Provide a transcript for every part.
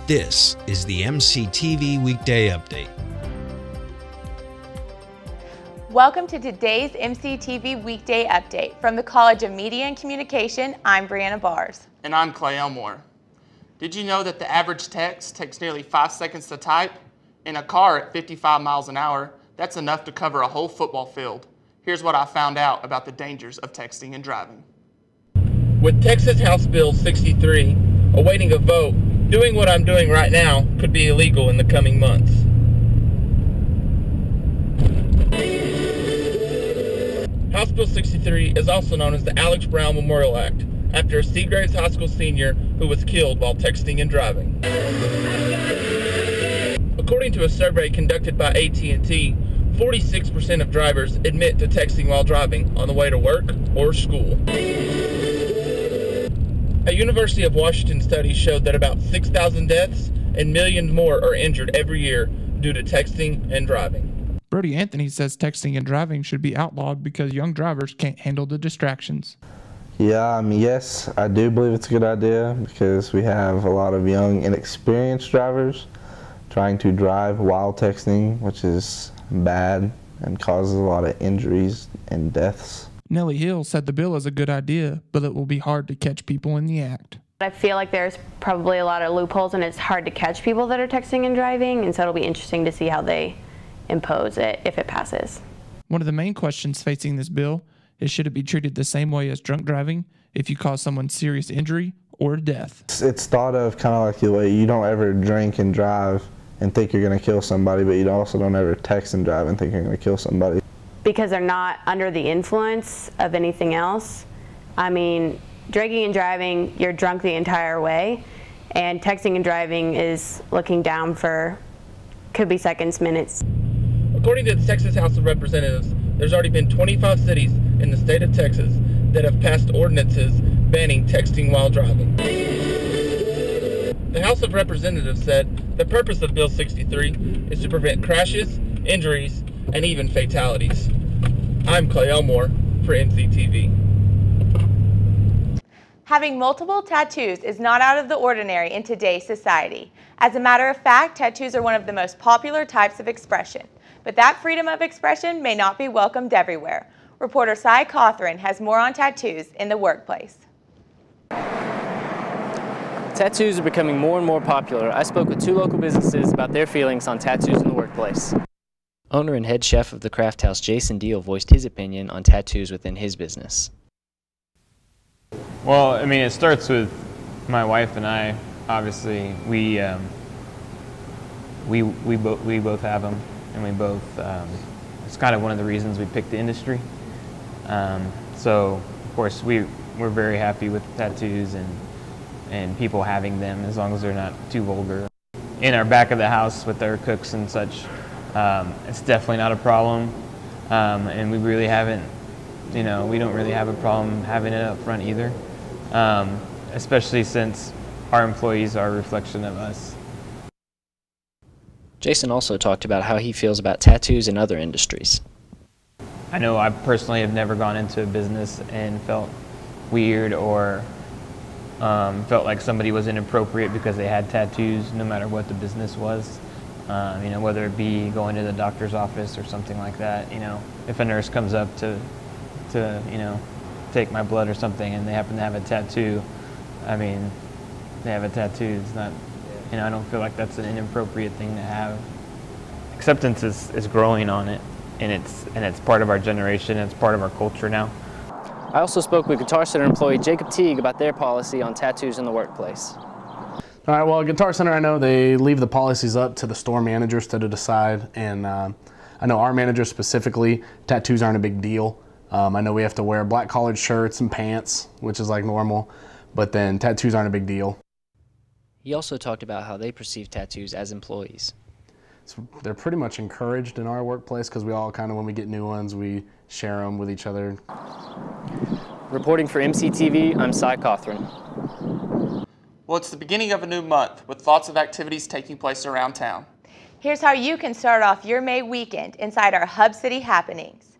This is the MCTV Weekday Update. Welcome to today's MCTV Weekday Update. From the College of Media and Communication, I'm Breanna Barrs. And I'm Elmore. Did you know that the average text takes nearly 5 seconds to type? In a car at 55 miles an hour, that's enough to cover a whole football field. Here's what I found out about the dangers of texting and driving. With Texas House Bill 63 awaiting a vote, doing what I'm doing right now could be illegal in the coming months. House Bill 63 is also known as the Alex Brown Memorial Act, after a Seagraves High School senior who was killed while texting and driving. According to a survey conducted by AT&T, 46% of drivers admit to texting while driving on the way to work or school. A University of Washington study showed that about 6,000 deaths and millions more are injured every year due to texting and driving. Brody Anthony says texting and driving should be outlawed because young drivers can't handle the distractions. Yes, I do believe it's a good idea because we have a lot of young, inexperienced drivers trying to drive while texting, which is bad and causes a lot of injuries and deaths. Nellie Hill said the bill is a good idea, but it will be hard to catch people in the act. I feel like there's probably a lot of loopholes and it's hard to catch people that are texting and driving, and so it'll be interesting to see how they impose it if it passes. One of the main questions facing this bill is, should it be treated the same way as drunk driving if you cause someone serious injury or death? It's thought of kind of like the way you don't ever drink and drive and think you're going to kill somebody, but you also don't ever text and drive and think you're going to kill somebody. Because they're not under the influence of anything else. I mean, drinking and driving, you're drunk the entire way, and texting and driving is looking down for, could be seconds, minutes. According to the Texas House of Representatives, there's already been 25 cities in the state of Texas that have passed ordinances banning texting while driving. The House of Representatives said the purpose of Bill 63 is to prevent crashes, injuries, and even fatalities. I'm Elmore for MCTV. Having multiple tattoos is not out of the ordinary in today's society. As a matter of fact, tattoos are one of the most popular types of expression. But that freedom of expression may not be welcomed everywhere. Reporter Cy Cawthron has more on tattoos in the workplace. Tattoos are becoming more and more popular. I spoke with two local businesses about their feelings on tattoos in the workplace. Owner and head chef of the Craft House, Jason Deal, voiced his opinion on tattoos within his business. Well, I mean, it starts with my wife and I. Obviously, we both have them, and we both. It's kind of one of the reasons we picked the industry. So, of course, we're very happy with tattoos and people having them as long as they're not too vulgar. In our back of the house with our cooks and such, it's definitely not a problem, and we really haven't, we don't really have a problem having it up front either, especially since our employees are a reflection of us. Jason also talked about how he feels about tattoos in other industries. I know I personally have never gone into a business and felt weird or felt like somebody was inappropriate because they had tattoos, no matter what the business was. Whether it be going to the doctor's office or something like that. If a nurse comes up to take my blood or something and they happen to have a tattoo, they have a tattoo. It's not, I don't feel like that's an inappropriate thing to have. Acceptance is growing on it, and it's part of our generation. It's part of our culture now. I also spoke with Guitar Center employee Jacob Teague about their policy on tattoos in the workplace. All right, well, Guitar Center, I know they leave the policies up to the store managers to decide, and I know our manager specifically, tattoos aren't a big deal. I know we have to wear black collared shirts and pants, which is like normal, but then tattoos aren't a big deal. He also talked about how they perceive tattoos as employees. So they're pretty much encouraged in our workplace because we all when we get new ones, we share them with each other. Reporting for MCTV, I'm Cy Cawthron. Well, it's the beginning of a new month with lots of activities taking place around town. Here's how you can start off your May weekend inside our Hub City happenings.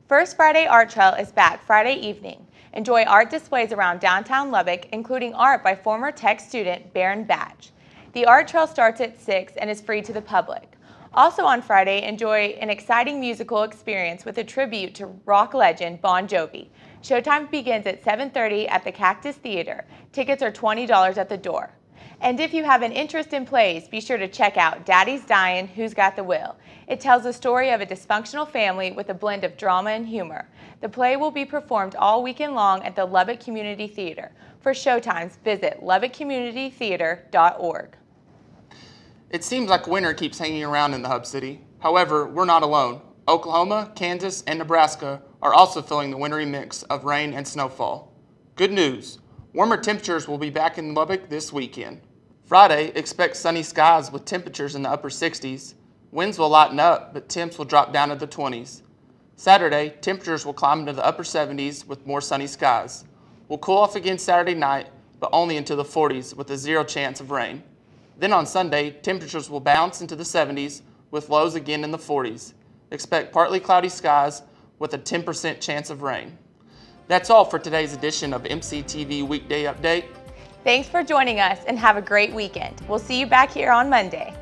First Friday Art Trail is back Friday evening. Enjoy art displays around downtown Lubbock, including art by former Tech student Baron Batch. The art trail starts at 6 and is free to the public. Also on Friday, enjoy an exciting musical experience with a tribute to rock legend Bon Jovi. Showtime begins at 7:30 at the Cactus Theater. Tickets are $20 at the door. And if you have an interest in plays, be sure to check out Daddy's Dyin', Who's Got the Will? It tells the story of a dysfunctional family with a blend of drama and humor. The play will be performed all weekend long at the Lubbock Community Theater. For showtimes, visit lubbockcommunitytheater.org. It seems like winter keeps hanging around in the Hub City. However, we're not alone. Oklahoma, Kansas, and Nebraska are also feeling the wintry mix of rain and snowfall. Good news, warmer temperatures will be back in Lubbock this weekend. Friday, expect sunny skies with temperatures in the upper 60s. Winds will lighten up, but temps will drop down to the 20s. Saturday, temperatures will climb into the upper 70s with more sunny skies. We'll cool off again Saturday night, but only into the 40s with a 0 chance of rain. Then on Sunday, temperatures will bounce into the 70s with lows again in the 40s. Expect partly cloudy skies with a 10% chance of rain. That's all for today's edition of MCTV Weekday Update. Thanks for joining us and have a great weekend. We'll see you back here on Monday.